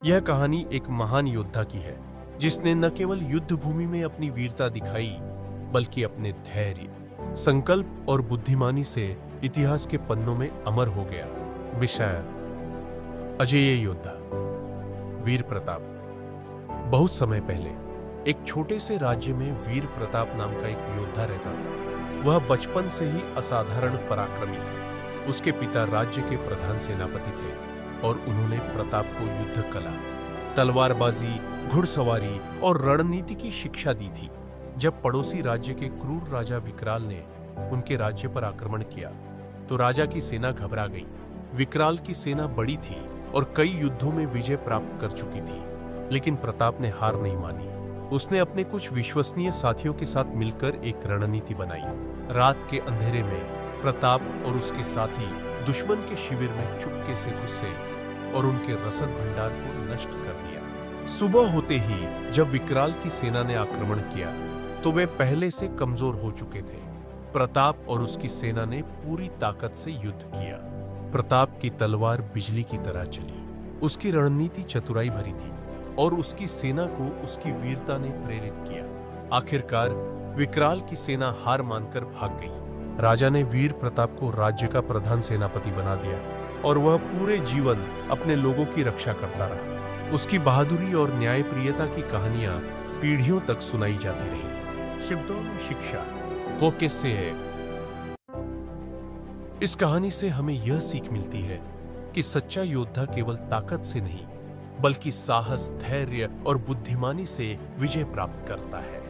यह कहानी एक महान योद्धा की है जिसने न केवल युद्ध भूमि में अपनी वीरता दिखाई बल्कि अपने धैर्य, संकल्प और बुद्धिमानी से इतिहास के पन्नों में अमर हो गया। विषय अजेय योद्धा वीर प्रताप। बहुत समय पहले एक छोटे से राज्य में वीर प्रताप नाम का एक योद्धा रहता था। वह बचपन से ही असाधारण पराक्रमी था। उसके पिता राज्य के प्रधान सेनापति थे और उन्होंने प्रताप को युद्ध कला, तलवारबाजी, घुड़सवारी और रणनीति की शिक्षा दी थी। जब पड़ोसी राज्य के क्रूर राजा विकराल ने उनके राज्य पर आक्रमण किया तो राजा की सेना घबरा गई। विकराल की सेना बड़ी थी और कई युद्धों में विजय प्राप्त कर चुकी थी, लेकिन प्रताप ने हार नहीं मानी। उसने अपने कुछ विश्वसनीय साथियों के साथ मिलकर एक रणनीति बनाई। रात के अंधेरे में प्रताप और उसके साथी दुश्मन के शिविर में चुपके से घुसे और उनके रसद भंडार को नष्ट कर दिया। सुबह होते ही जब विकराल की सेना ने आक्रमण किया तो वे पहले से कमजोर हो चुके थे। प्रताप और उसकी सेना ने पूरी ताकत से युद्ध किया। प्रताप की तलवार बिजली की तरह चली। उसकी रणनीति चतुराई भरी थी और उसकी सेना को उसकी वीरता ने प्रेरित किया। आखिरकार विकराल की सेना हार मानकर भाग गई। राजा ने वीर प्रताप को राज्य का प्रधान सेनापति बना दिया और वह पूरे जीवन अपने लोगों की रक्षा करता रहा। उसकी बहादुरी और न्यायप्रियता की कहानियां पीढ़ियों तक सुनाई जाती रही। शब्दों में शिक्षा को किससे है। इस कहानी से हमें यह सीख मिलती है कि सच्चा योद्धा केवल ताकत से नहीं बल्कि साहस, धैर्य और बुद्धिमानी से विजय प्राप्त करता है।